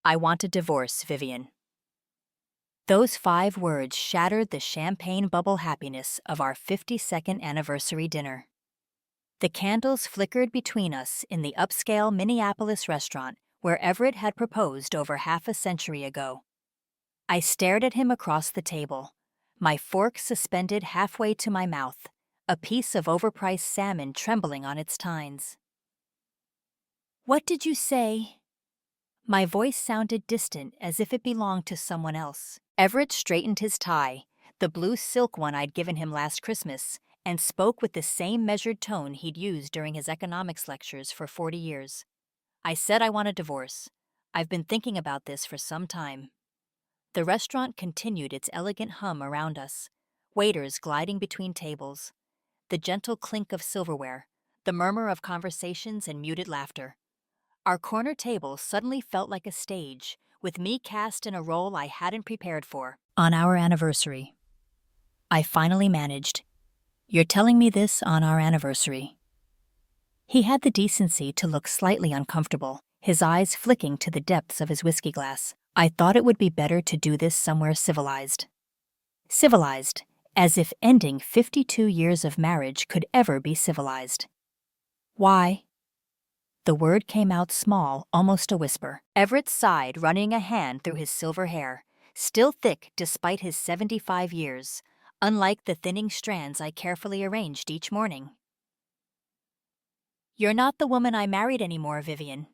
I want a divorce, Vivian. Those 5 words shattered the champagne bubble happiness of our 52nd anniversary dinner. The candles flickered between us in the upscale Minneapolis restaurant where Everett had proposed over half a century ago. I stared at him across the table, my fork suspended halfway to my mouth, a piece of overpriced salmon trembling on its tines. "What did you say?" My voice sounded distant, as if it belonged to someone else. Everett straightened his tie, the blue silk one I'd given him last Christmas, and spoke with the same measured tone he'd used during his economics lectures for 40 years. "I said I want a divorce. I've been thinking about this for some time." The restaurant continued its elegant hum around us, waiters gliding between tables, the gentle clink of silverware, the murmur of conversations and muted laughter. Our corner table suddenly felt like a stage, with me cast in a role I hadn't prepared for. "On our anniversary," I finally managed. "You're telling me this on our anniversary." He had the decency to look slightly uncomfortable, his eyes flicking to the depths of his whiskey glass. I thought it would be better to do this somewhere civilized. Civilized, as if ending 52 years of marriage could ever be civilized. "Why?" The word came out small, almost a whisper. Everett sighed, running a hand through his silver hair, still thick despite his 75 years, unlike the thinning strands I carefully arranged each morning. "You're not the woman I married anymore, Vivian.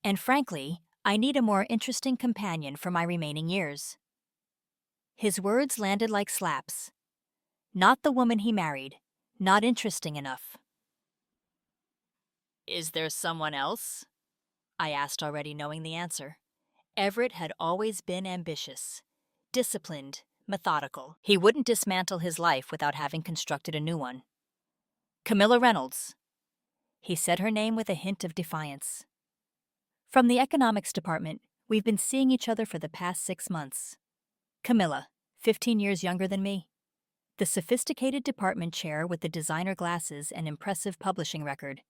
And frankly, I need a more interesting companion for my remaining years." His words landed like slaps. Not the woman he married, not interesting enough. "Is there someone else?" I asked, already knowing the answer. Everett had always been ambitious, disciplined, methodical. He wouldn't dismantle his life without having constructed a new one. "Camilla Reynolds." He said her name with a hint of defiance. "From the economics department, we've been seeing each other for the past 6 months. Camilla, 15 years younger than me. The sophisticated department chair with the designer glasses and impressive publishing record.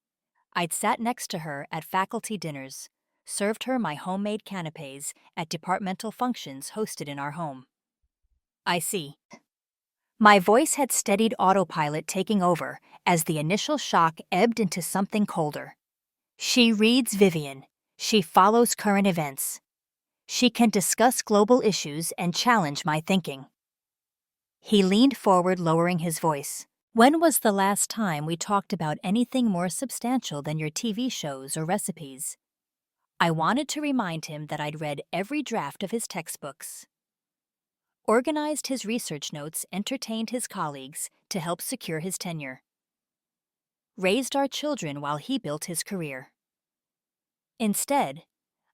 I'd sat next to her at faculty dinners, served her my homemade canapes at departmental functions hosted in our home." "I see." My voice had steadied autopilot taking over as the initial shock ebbed into something colder. "She reads Vivian. She follows current events. She can discuss global issues and challenge my thinking." He leaned forward, lowering his voice. "When was the last time we talked about anything more substantial than your TV shows or recipes?" I wanted to remind him that I'd read every draft of his textbooks, organized his research notes, entertained his colleagues to help secure his tenure, raised our children while he built his career. Instead,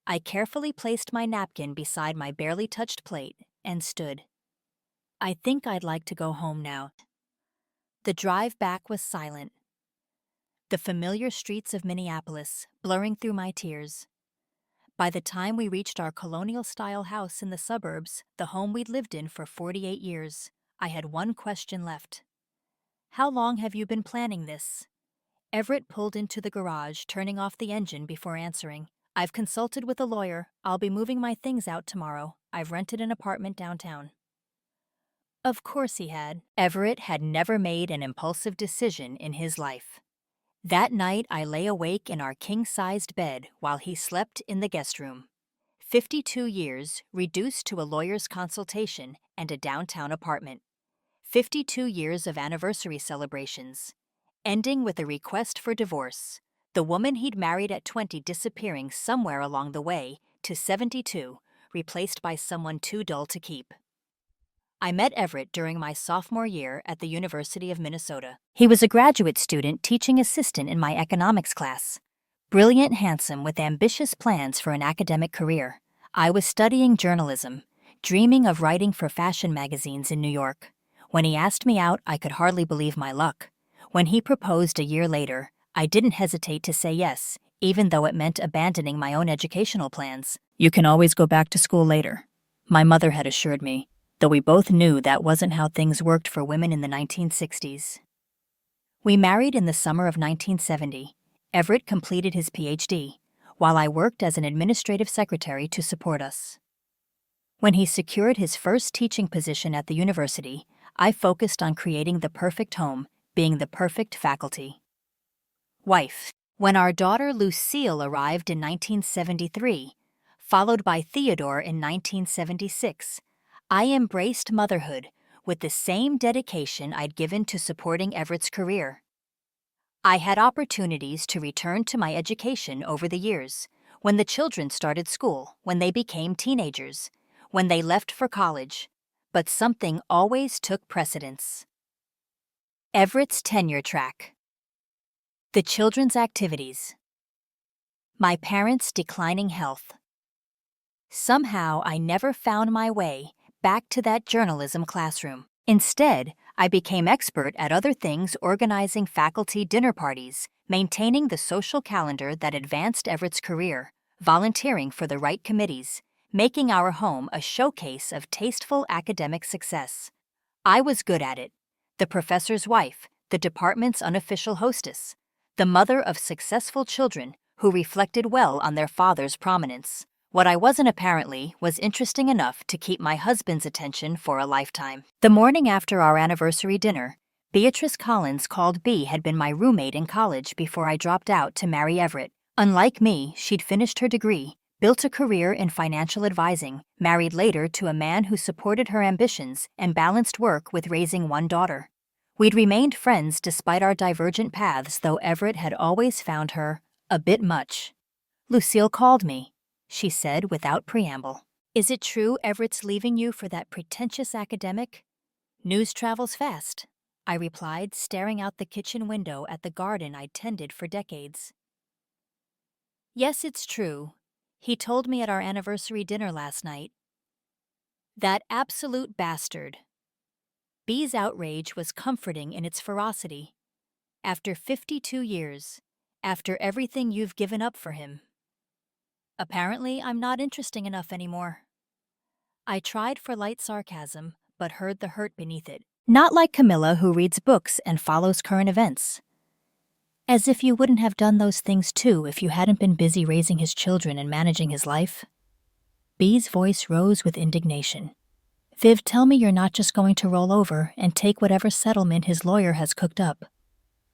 I carefully placed my napkin beside my barely touched plate and stood. "I think I'd like to go home now." The drive back was silent. The familiar streets of Minneapolis blurring through my tears. By the time we reached our colonial-style house in the suburbs, the home we'd lived in for 48 years, I had one question left. "How long have you been planning this?" Everett pulled into the garage, turning off the engine before answering. "I've consulted with a lawyer. I'll be moving my things out tomorrow. I've rented an apartment downtown." Of course he had. Everett had never made an impulsive decision in his life. That night I lay awake in our king-sized bed while he slept in the guest room. 52 years reduced to a lawyer's consultation and a downtown apartment. 52 years of anniversary celebrations, ending with a request for divorce, the woman he'd married at 20 disappearing somewhere along the way to 72, replaced by someone too dull to keep. I met Everett during my sophomore year at the University of Minnesota. He was a graduate student teaching assistant in my economics class. Brilliant, handsome, with ambitious plans for an academic career. I was studying journalism, dreaming of writing for fashion magazines in New York. When he asked me out, I could hardly believe my luck. When he proposed a year later, I didn't hesitate to say yes, even though it meant abandoning my own educational plans. "You can always go back to school later," my mother had assured me, though we both knew that wasn't how things worked for women in the 1960s. We married in the summer of 1970. Everett completed his PhD, while I worked as an administrative secretary to support us. When he secured his first teaching position at the university, I focused on creating the perfect home, being the perfect faculty. Wife. When our daughter Lucille arrived in 1973, followed by Theodore in 1976, I embraced motherhood with the same dedication I'd given to supporting Everett's career. I had opportunities to return to my education over the years, when the children started school, when they became teenagers, when they left for college, but something always took precedence. Everett's tenure track. The children's activities. My parents' declining health. Somehow I never found my way back to that journalism classroom. Instead, I became expert at other things, organizing faculty dinner parties, maintaining the social calendar that advanced Everett's career, volunteering for the right committees, making our home a showcase of tasteful academic success. I was good at it. The professor's wife, the department's unofficial hostess, the mother of successful children who reflected well on their father's prominence. What I wasn't apparently was interesting enough to keep my husband's attention for a lifetime. The morning after our anniversary dinner, Beatrice Collins called Bea had been my roommate in college before I dropped out to marry Everett. Unlike me, she'd finished her degree, built a career in financial advising, married later to a man who supported her ambitions and balanced work with raising one daughter. We'd remained friends despite our divergent paths, though Everett had always found her a bit much. Lucille called me, she said without preamble. Is it true Everett's leaving you for that pretentious academic? News travels fast, I replied, staring out the kitchen window at the garden I'd tended for decades. Yes, it's true. He told me at our anniversary dinner last night. That absolute bastard. Bea's outrage was comforting in its ferocity. After 52 years, after everything you've given up for him. Apparently, I'm not interesting enough anymore. I tried for light sarcasm, but heard the hurt beneath it. Not like Camilla, who reads books and follows current events. As if you wouldn't have done those things too if you hadn't been busy raising his children and managing his life. Bea's voice rose with indignation. Viv, tell me you're not just going to roll over and take whatever settlement his lawyer has cooked up.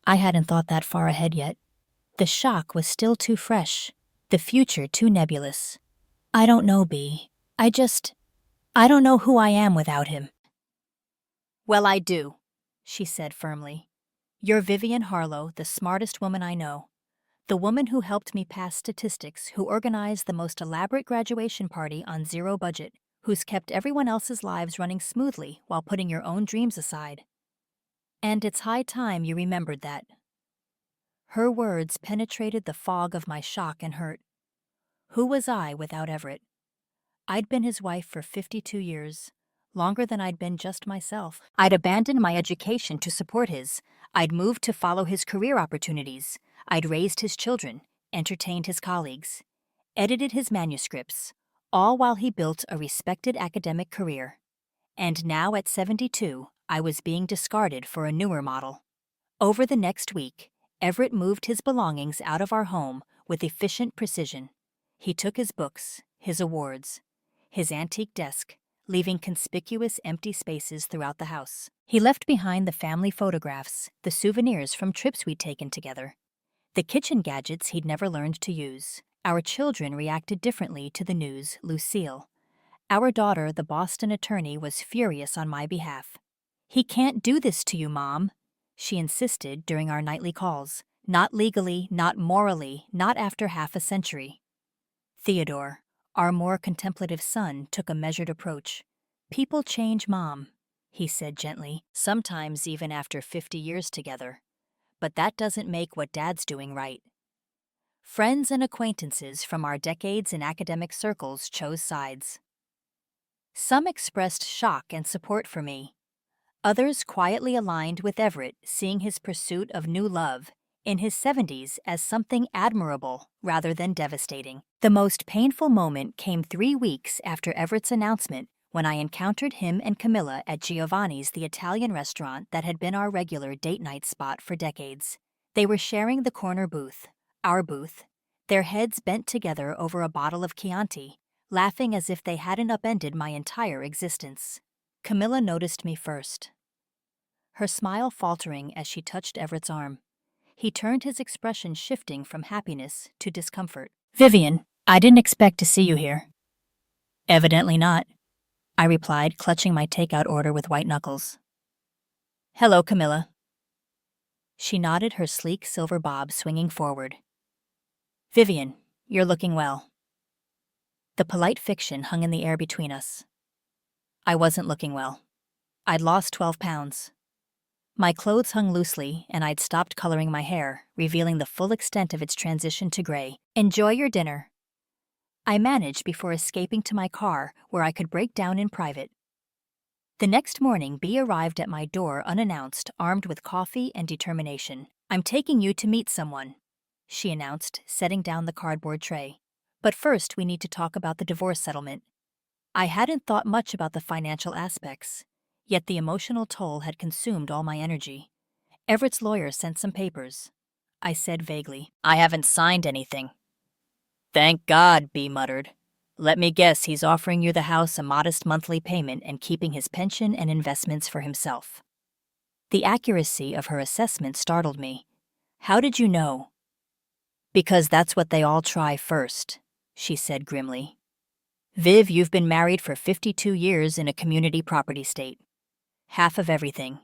I hadn't thought that far ahead yet. The shock was still too fresh. The future too nebulous. I don't know, Bea. I don't know who I am without him. Well, I do, she said firmly. You're Vivian Harlow, the smartest woman I know. The woman who helped me pass statistics, who organized the most elaborate graduation party on zero budget, who's kept everyone else's lives running smoothly while putting your own dreams aside. And it's high time you remembered that. Her words penetrated the fog of my shock and hurt. Who was I without Everett? I'd been his wife for 52 years, longer than I'd been just myself. I'd abandoned my education to support his. I'd moved to follow his career opportunities. I'd raised his children, entertained his colleagues, edited his manuscripts, all while he built a respected academic career. And now at 72, I was being discarded for a newer model. Over the next week, Everett moved his belongings out of our home with efficient precision. He took his books, his awards, his antique desk, leaving conspicuous empty spaces throughout the house. He left behind the family photographs, the souvenirs from trips we'd taken together, the kitchen gadgets he'd never learned to use. Our children reacted differently to the news, Lucille. Our daughter, the Boston attorney, was furious on my behalf. He can't do this to you, Mom, she insisted during our nightly calls. Not legally, not morally, not after half a century. Theodore, our more contemplative son, took a measured approach. People change, Mom, he said gently, sometimes even after 50 years together. But that doesn't make what Dad's doing right. Friends and acquaintances from our decades in academic circles chose sides. Some expressed shock and support for me. Others quietly aligned with Everett, seeing his pursuit of new love in his 70s as something admirable rather than devastating. The most painful moment came 3 weeks after Everett's announcement, when I encountered him and Camilla at Giovanni's, the Italian restaurant that had been our regular date night spot for decades. They were sharing the corner booth, our booth, their heads bent together over a bottle of Chianti, laughing as if they hadn't upended my entire existence. Camilla noticed me first, her smile faltering as she touched Everett's arm. He turned, his expression shifting from happiness to discomfort. "Vivian, I didn't expect to see you here." "Evidently not," I replied, clutching my takeout order with white knuckles. "Hello, Camilla." She nodded, her sleek silver bob swinging forward. "Vivian, you're looking well." The polite fiction hung in the air between us. I wasn't looking well. I'd lost 12 pounds. My clothes hung loosely, and I'd stopped coloring my hair, revealing the full extent of its transition to gray. "Enjoy your dinner," I managed before escaping to my car, where I could break down in private. The next morning, Bea arrived at my door unannounced, armed with coffee and determination. "I'm taking you to meet someone," she announced, setting down the cardboard tray. "But first, we need to talk about the divorce settlement." I hadn't thought much about the financial aspects, yet the emotional toll had consumed all my energy. "Everett's lawyer sent some papers," I said vaguely. "I haven't signed anything." "Thank God," Bea muttered. "Let me guess, he's offering you the house, a modest monthly payment, and keeping his pension and investments for himself." The accuracy of her assessment startled me. "How did you know?" "Because that's what they all try first," she said grimly. "Viv, you've been married for 52 years in a community property state. Half of everything.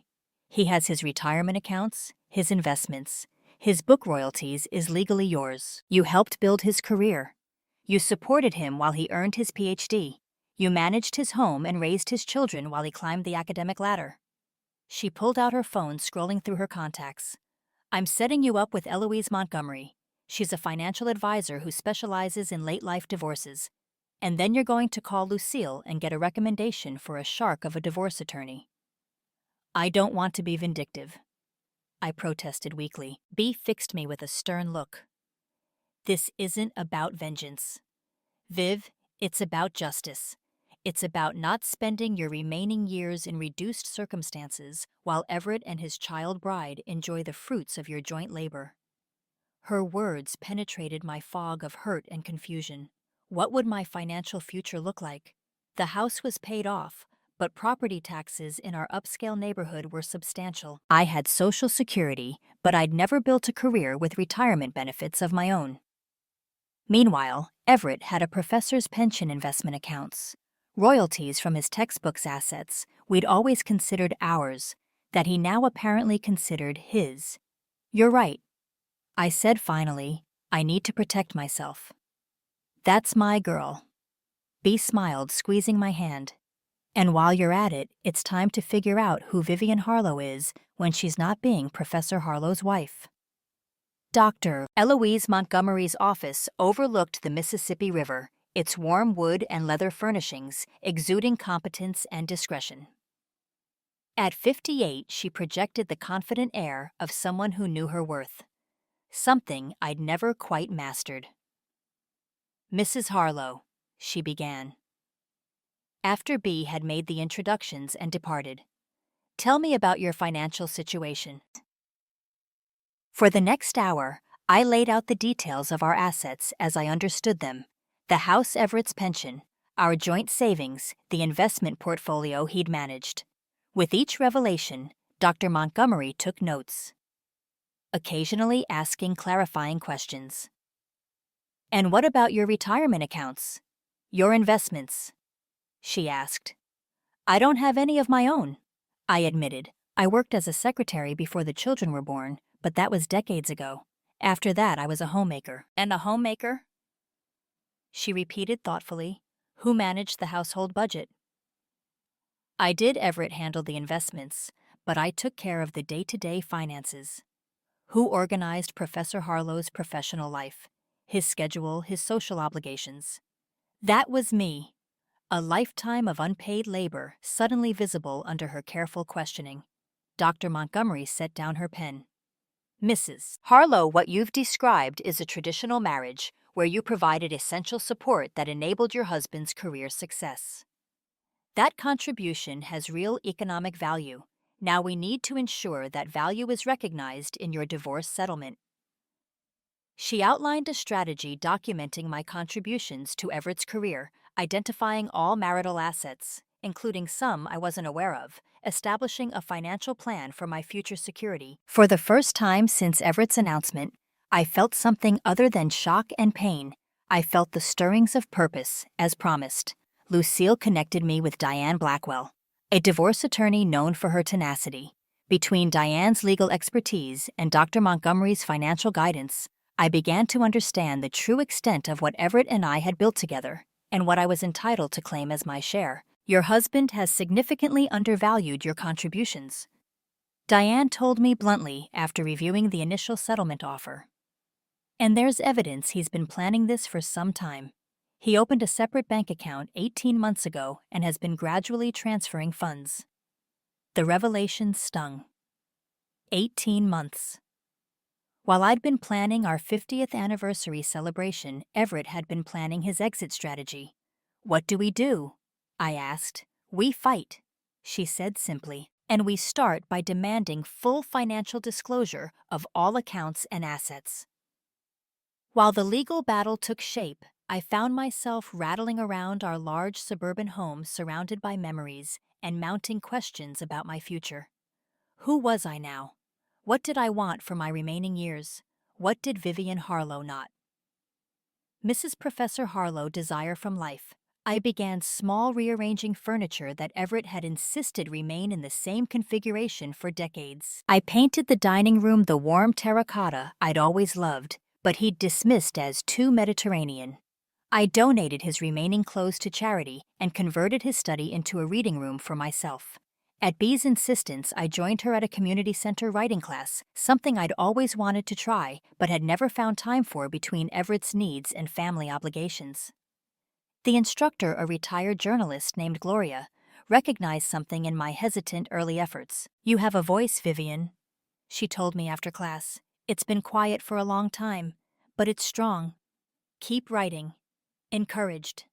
He has his retirement accounts, his investments. His book royalties is legally yours. You helped build his career. You supported him while he earned his PhD. You managed his home and raised his children while he climbed the academic ladder." She pulled out her phone, scrolling through her contacts. "I'm setting you up with Eloise Montgomery. She's a financial advisor who specializes in late-life divorces. And then you're going to call Lucille and get a recommendation for a shark of a divorce attorney." "I don't want to be vindictive," I protested weakly. Bea fixed me with a stern look. "This isn't about vengeance. Viv, it's about justice. It's about not spending your remaining years in reduced circumstances while Everett and his child bride enjoy the fruits of your joint labor." Her words penetrated my fog of hurt and confusion. What would my financial future look like? The house was paid off, but property taxes in our upscale neighborhood were substantial. I had Social Security, but I'd never built a career with retirement benefits of my own. Meanwhile, Everett had a professor's pension investment accounts, royalties from his textbooks assets we'd always considered ours, that he now apparently considered his. "You're right," I said finally. "I need to protect myself." "That's my girl." Bea smiled, squeezing my hand. "And while you're at it, it's time to figure out who Vivian Harlow is when she's not being Professor Harlow's wife." Dr. Eloise Montgomery's office overlooked the Mississippi River, its warm wood and leather furnishings exuding competence and discretion. At 58, she projected the confident air of someone who knew her worth, something I'd never quite mastered. "Mrs. Harlow," she began, after Bea had made the introductions and departed, "tell me about your financial situation." For the next hour, I laid out the details of our assets as I understood them: the house, Everett's pension, our joint savings, the investment portfolio he'd managed. With each revelation, Dr. Montgomery took notes, occasionally asking clarifying questions. "And what about your retirement accounts? Your investments?" she asked. "I don't have any of my own," I admitted. "I worked as a secretary before the children were born, but that was decades ago. After that, I was a homemaker." "And a homemaker?" she repeated thoughtfully. "Who managed the household budget?" "I did." Everett handled the investments, but I took care of the day-to-day finances. "Who organized Professor Harlow's professional life? His schedule, his social obligations?" "That was me." A lifetime of unpaid labor suddenly visible under her careful questioning. Dr. Montgomery set down her pen. "Mrs. Harlow, what you've described is a traditional marriage where you provided essential support that enabled your husband's career success. That contribution has real economic value. Now we need to ensure that value is recognized in your divorce settlement." She outlined a strategy documenting my contributions to Everett's career, identifying all marital assets, including some I wasn't aware of, establishing a financial plan for my future security. For the first time since Everett's announcement, I felt something other than shock and pain. I felt the stirrings of purpose, as promised. Lucille connected me with Diane Blackwell, a divorce attorney known for her tenacity. Between Diane's legal expertise and Dr. Montgomery's financial guidance, I began to understand the true extent of what Everett and I had built together, and what I was entitled to claim as my share. Your husband has significantly undervalued your contributions, Diane told me bluntly after reviewing the initial settlement offer. And there's evidence he's been planning this for some time. He opened a separate bank account 18 months ago and has been gradually transferring funds. The revelation stung. 18 months. While I'd been planning our 50th anniversary celebration, Everett had been planning his exit strategy. What do we do? I asked. We fight, she said simply, and we start by demanding full financial disclosure of all accounts and assets. While the legal battle took shape, I found myself rattling around our large suburban home surrounded by memories and mounting questions about my future. Who was I now? What did I want for my remaining years? What did Vivian Harlow not? Mrs. Professor Harlow desire from life. I began small rearranging furniture that Everett had insisted remain in the same configuration for decades. I painted the dining room the warm terracotta I'd always loved, but he'd dismissed as too Mediterranean. I donated his remaining clothes to charity and converted his study into a reading room for myself. At Bee's insistence, I joined her at a community center writing class, something I'd always wanted to try but had never found time for between Everett's needs and family obligations. The instructor, a retired journalist named Gloria, recognized something in my hesitant early efforts. You have a voice, Vivian, she told me after class. It's been quiet for a long time, but it's strong. Keep writing. Encouraged.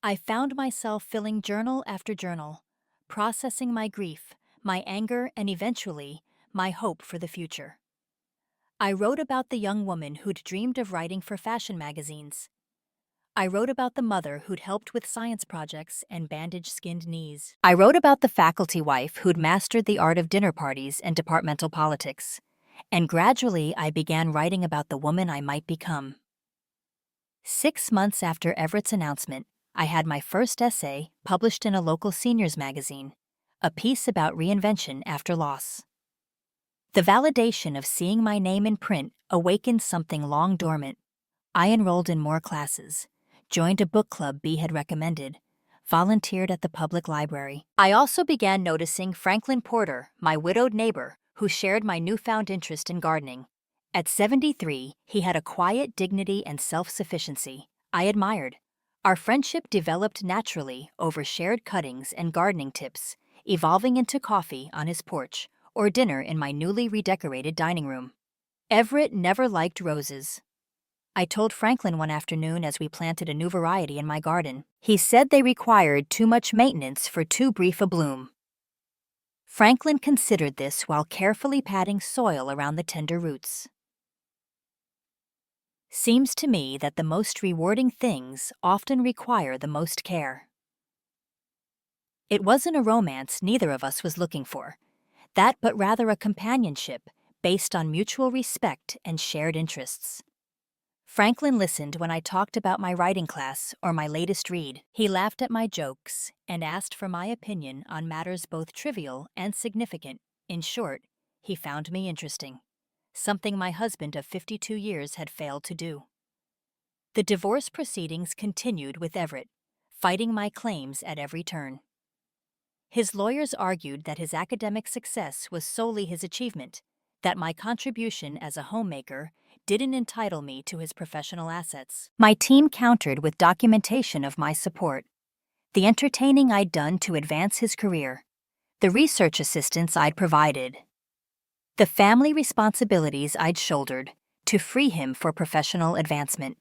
I found myself filling journal after journal, processing my grief, my anger, and eventually, my hope for the future. I wrote about the young woman who'd dreamed of writing for fashion magazines. I wrote about the mother who'd helped with science projects and bandage-skinned knees. I wrote about the faculty wife who'd mastered the art of dinner parties and departmental politics. And gradually, I began writing about the woman I might become. 6 months after Everett's announcement, I had my first essay published in a local seniors magazine, a piece about reinvention after loss. The validation of seeing my name in print awakened something long dormant. I enrolled in more classes, joined a book club Bee had recommended, volunteered at the public library. I also began noticing Franklin Porter, my widowed neighbor, who shared my newfound interest in gardening. At 73, he had a quiet dignity and self-sufficiency I admired. Our friendship developed naturally over shared cuttings and gardening tips, evolving into coffee on his porch or dinner in my newly redecorated dining room. Everett never liked roses, I told Franklin one afternoon as we planted a new variety in my garden. He said they required too much maintenance for too brief a bloom. Franklin considered this while carefully patting soil around the tender roots. Seems to me that the most rewarding things often require the most care. It wasn't a romance neither of us was looking for, but rather a companionship based on mutual respect and shared interests. Franklin listened when I talked about my writing class or my latest read. He laughed at my jokes and asked for my opinion on matters both trivial and significant. In short, he found me interesting, something my husband of 52 years had failed to do. The divorce proceedings continued with Everett, fighting my claims at every turn. His lawyers argued that his academic success was solely his achievement, that my contribution as a homemaker didn't entitle me to his professional assets. My team countered with documentation of my support, the entertaining I'd done to advance his career, the research assistance I'd provided, the family responsibilities I'd shouldered to free him for professional advancement.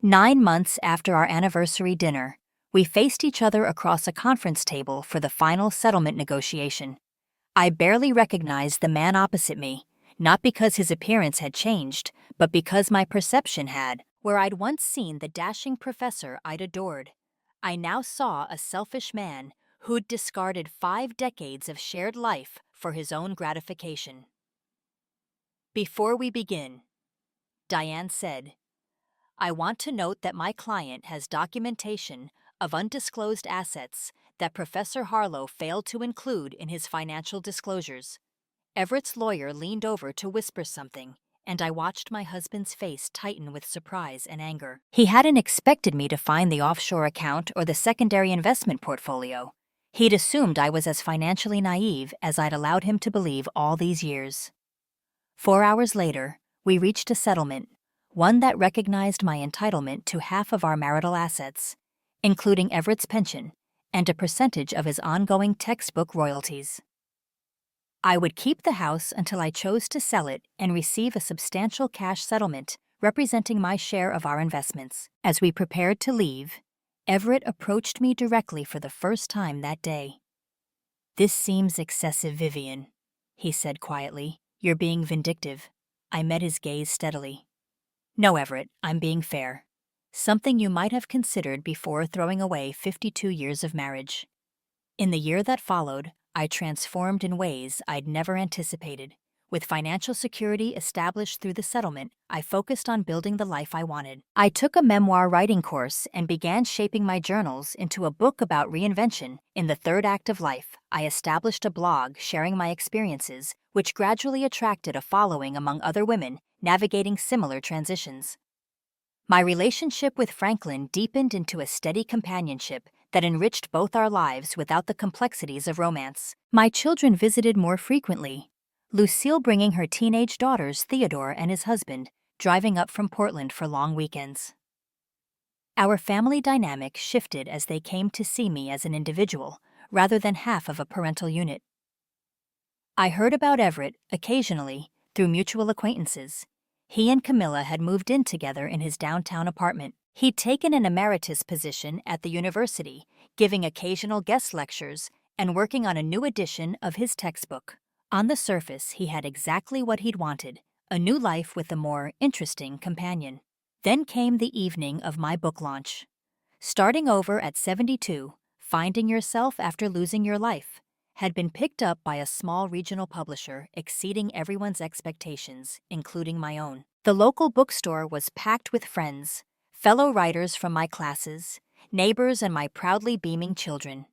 9 months after our anniversary dinner, we faced each other across a conference table for the final settlement negotiation. I barely recognized the man opposite me, not because his appearance had changed, but because my perception had. Where I'd once seen the dashing professor I'd adored, I now saw a selfish man who'd discarded 5 decades of shared life for his own gratification. "Before we begin," Diane said, "I want to note that my client has documentation of undisclosed assets that Professor Harlow failed to include in his financial disclosures." Everett's lawyer leaned over to whisper something, and I watched my husband's face tighten with surprise and anger. He hadn't expected me to find the offshore account or the secondary investment portfolio. He'd assumed I was as financially naive as I'd allowed him to believe all these years. 4 hours later, we reached a settlement, one that recognized my entitlement to half of our marital assets, including Everett's pension and a percentage of his ongoing textbook royalties. I would keep the house until I chose to sell it and receive a substantial cash settlement representing my share of our investments. As we prepared to leave, Everett approached me directly for the first time that day. "This seems excessive, Vivian," he said quietly. "You're being vindictive." I met his gaze steadily. "No, Everett, I'm being fair. Something you might have considered before throwing away 52 years of marriage." In the year that followed, I transformed in ways I'd never anticipated. With financial security established through the settlement, I focused on building the life I wanted. I took a memoir writing course and began shaping my journals into a book about reinvention. In the third act of life, I established a blog sharing my experiences, which gradually attracted a following among other women navigating similar transitions. My relationship with Franklin deepened into a steady companionship that enriched both our lives without the complexities of romance. My children visited more frequently, Lucille bringing her teenage daughters Theodore and his husband, driving up from Portland for long weekends. Our family dynamic shifted as they came to see me as an individual, rather than half of a parental unit. I heard about Everett, occasionally, through mutual acquaintances. He and Camilla had moved in together in his downtown apartment. He'd taken an emeritus position at the university, giving occasional guest lectures and working on a new edition of his textbook. On the surface, he had exactly what he'd wanted, a new life with a more interesting companion. Then came the evening of my book launch. Starting over at 72, Finding Yourself After Losing Your Life had been picked up by a small regional publisher, exceeding everyone's expectations, including my own. The local bookstore was packed with friends, fellow writers from my classes, neighbors, and my proudly beaming children.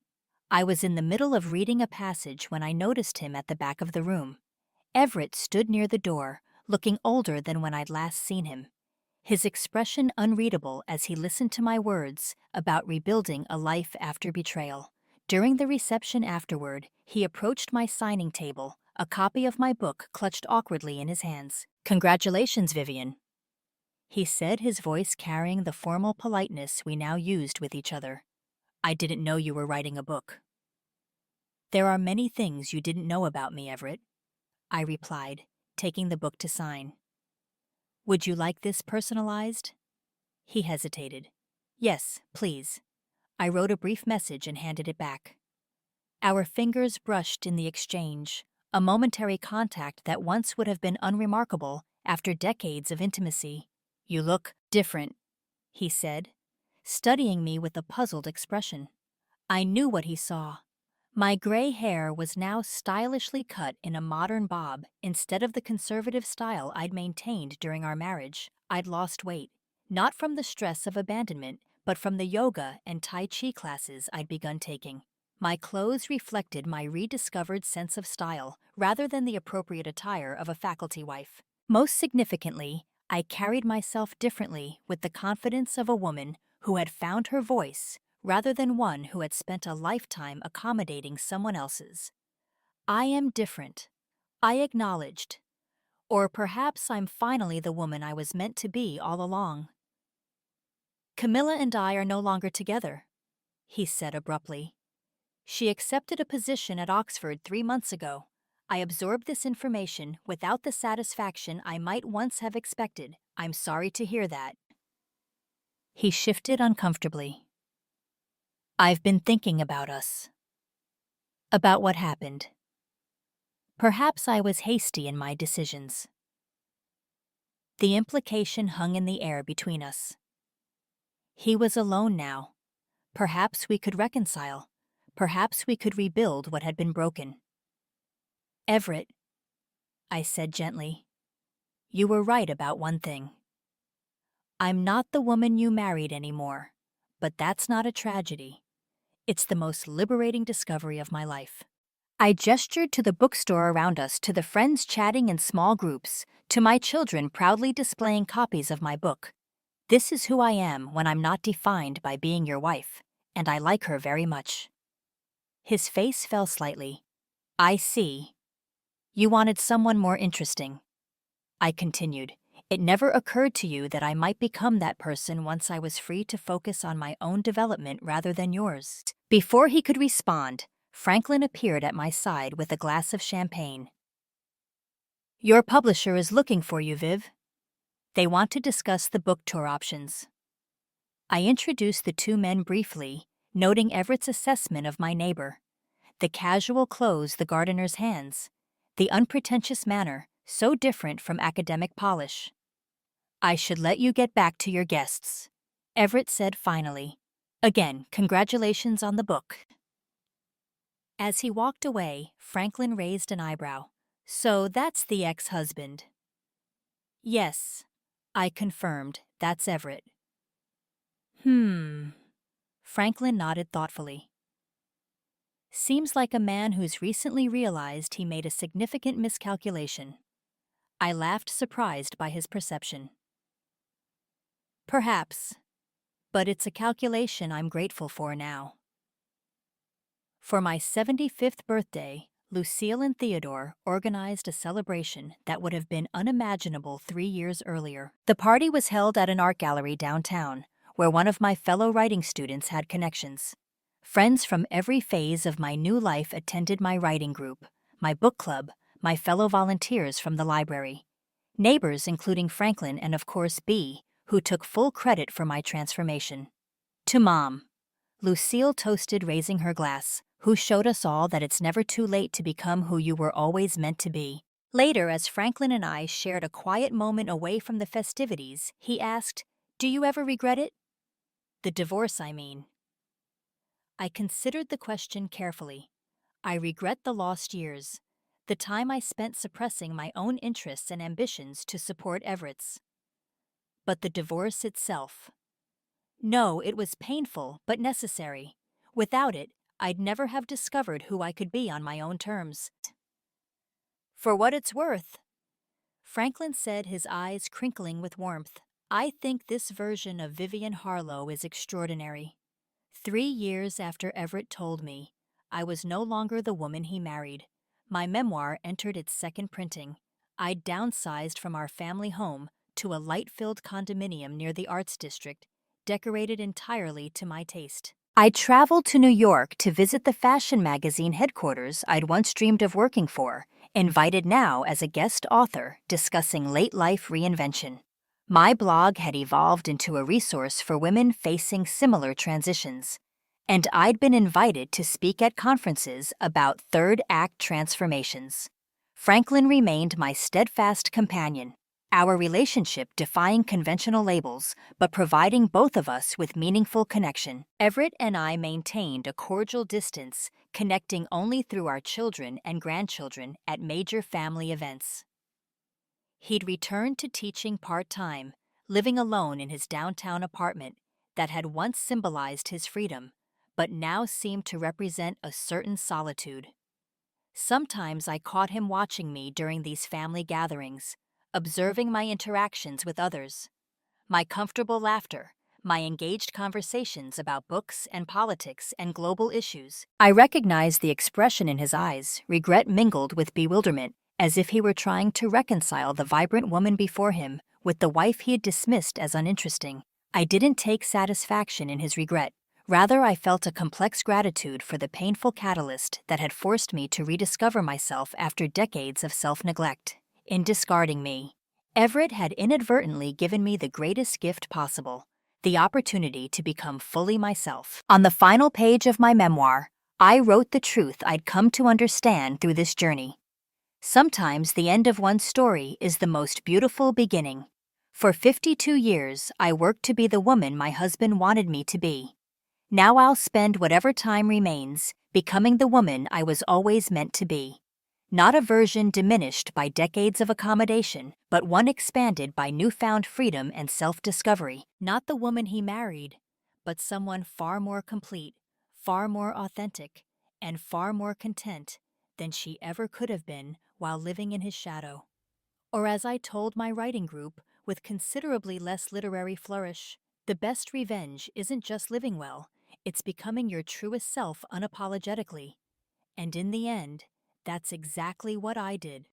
I was in the middle of reading a passage when I noticed him at the back of the room. Everett stood near the door, looking older than when I'd last seen him, his expression unreadable as he listened to my words about rebuilding a life after betrayal. During the reception afterward, he approached my signing table, a copy of my book clutched awkwardly in his hands. "Congratulations, Vivian," he said, his voice carrying the formal politeness we now used with each other. "I didn't know you were writing a book." "There are many things you didn't know about me, Everett," I replied, taking the book to sign. "Would you like this personalized?" He hesitated. "Yes, please." I wrote a brief message and handed it back. Our fingers brushed in the exchange, a momentary contact that once would have been unremarkable after decades of intimacy. "You look different," he said, studying me with a puzzled expression. I knew what he saw. My gray hair was now stylishly cut in a modern bob instead of the conservative style I'd maintained during our marriage. I'd lost weight, not from the stress of abandonment, but from the yoga and Tai Chi classes I'd begun taking. My clothes reflected my rediscovered sense of style rather than the appropriate attire of a faculty wife. Most significantly, I carried myself differently with the confidence of a woman who had found her voice rather than one who had spent a lifetime accommodating someone else's. "I am different," I acknowledged. "Or perhaps I'm finally the woman I was meant to be all along." "Camilla and I are no longer together," he said abruptly. "She accepted a position at Oxford 3 months ago. I absorbed this information without the satisfaction I might once have expected. I'm sorry to hear that." He shifted uncomfortably. "I've been thinking about us. About what happened. Perhaps I was hasty in my decisions." The implication hung in the air between us. He was alone now. Perhaps we could reconcile. Perhaps we could rebuild what had been broken. Everett, I said gently, you were right about one thing. I'm not the woman you married anymore, but that's not a tragedy. It's the most liberating discovery of my life. I gestured to the bookstore around us, to the friends chatting in small groups, to my children proudly displaying copies of my book. This is who I am when I'm not defined by being your wife, and I like her very much. His face fell slightly. I see. You wanted someone more interesting. I continued. It never occurred to you that I might become that person once I was free to focus on my own development rather than yours. Before he could respond, Franklin appeared at my side with a glass of champagne. Your publisher is looking for you, Viv. They want to discuss the book tour options. I introduced the two men briefly, noting Everett's assessment of my neighbor. The casual clothes, the gardener's hands, the unpretentious manner, so different from academic polish. I should let you get back to your guests, Everett said finally. Again, congratulations on the book. As he walked away, Franklin raised an eyebrow. So that's the ex-husband. Yes, I confirmed, that's Everett. Franklin nodded thoughtfully. Seems like a man who's recently realized he made a significant miscalculation. I laughed, surprised by his perception. Perhaps, but it's a calculation I'm grateful for now. For my 75th birthday, Lucille and Theodore organized a celebration that would have been unimaginable 3 years earlier. The party was held at an art gallery downtown, where one of my fellow writing students had connections. Friends from every phase of my new life attended my writing group, my book club, my fellow volunteers from the library. Neighbors including Franklin and of course Bea, who took full credit for my transformation. To Mom, Lucille toasted, raising her glass, who showed us all that it's never too late to become who you were always meant to be. Later, as Franklin and I shared a quiet moment away from the festivities, he asked, "Do you ever regret it?" The divorce, I mean. I considered the question carefully. I regret the lost years, the time I spent suppressing my own interests and ambitions to support Everett's. But the divorce itself. No, it was painful, but necessary. Without it, I'd never have discovered who I could be on my own terms. For what it's worth, Franklin said, his eyes crinkling with warmth, I think this version of Vivian Harlow is extraordinary. 3 years after Everett told me I was no longer the woman he married, my memoir entered its second printing. I'd downsized from our family home to a light-filled condominium near the Arts District, decorated entirely to my taste. I traveled to New York to visit the fashion magazine headquarters I'd once dreamed of working for, invited now as a guest author discussing late-life reinvention. My blog had evolved into a resource for women facing similar transitions, and I'd been invited to speak at conferences about third-act transformations. Franklin remained my steadfast companion, our relationship defying conventional labels, but providing both of us with meaningful connection. Everett and I maintained a cordial distance, connecting only through our children and grandchildren at major family events. He'd returned to teaching part-time, living alone in his downtown apartment that had once symbolized his freedom, but now seemed to represent a certain solitude. Sometimes I caught him watching me during these family gatherings, observing my interactions with others, my comfortable laughter, my engaged conversations about books and politics and global issues. I recognized the expression in his eyes, regret mingled with bewilderment, as if he were trying to reconcile the vibrant woman before him with the wife he had dismissed as uninteresting. I didn't take satisfaction in his regret. Rather, I felt a complex gratitude for the painful catalyst that had forced me to rediscover myself after decades of self-neglect. In discarding me, Everett had inadvertently given me the greatest gift possible, the opportunity to become fully myself. On the final page of my memoir, I wrote the truth I'd come to understand through this journey. Sometimes the end of one's story is the most beautiful beginning. For 52 years, I worked to be the woman my husband wanted me to be. Now I'll spend whatever time remains becoming the woman I was always meant to be. Not a version diminished by decades of accommodation, but one expanded by newfound freedom and self-discovery. Not the woman he married, but someone far more complete, far more authentic, and far more content than she ever could have been while living in his shadow. Or as I told my writing group, with considerably less literary flourish, the best revenge isn't just living well, it's becoming your truest self unapologetically. And in the end, that's exactly what I did.